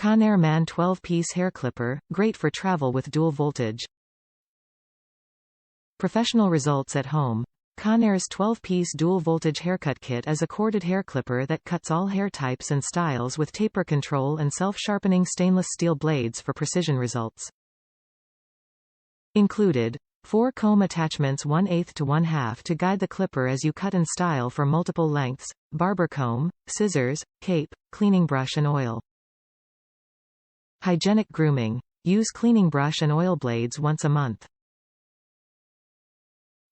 ConairMAN 12-piece hair clipper, great for travel with dual voltage. Professional results at home. Conair's 12-piece dual-voltage haircut kit is a corded hair clipper that cuts all hair types and styles with taper control and self-sharpening stainless steel blades for precision results. Included: 4 comb attachments 1/8 to 1/2 to guide the clipper as you cut and style for multiple lengths, barber comb, scissors, cape, cleaning brush and oil. Hygienic grooming. Use cleaning brush and oil blades once a month.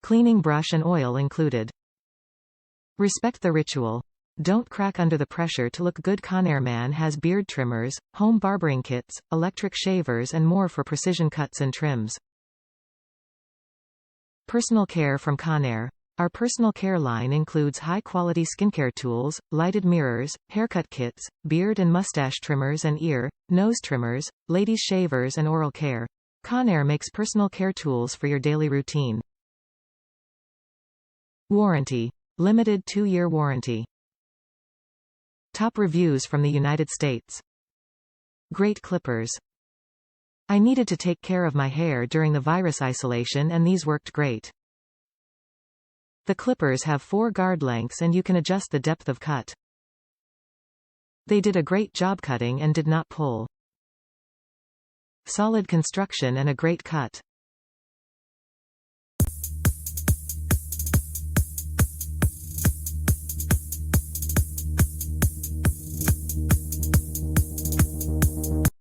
Cleaning brush and oil included. Respect the ritual. Don't crack under the pressure to look good. ConairMAN has beard trimmers, home barbering kits, electric shavers and more for precision cuts and trims. Personal care from Conair. Our personal care line includes high-quality skincare tools, lighted mirrors, haircut kits, beard and mustache trimmers and ear, nose trimmers, ladies' shavers and oral care. Conair makes personal care tools for your daily routine. Warranty. Limited 2-year warranty. Top reviews from the United States. Great clippers. I needed to take care of my hair during the virus isolation and these worked great. The clippers have 4 guard lengths and you can adjust the depth of cut. They did a great job cutting and did not pull. Solid construction and a great cut.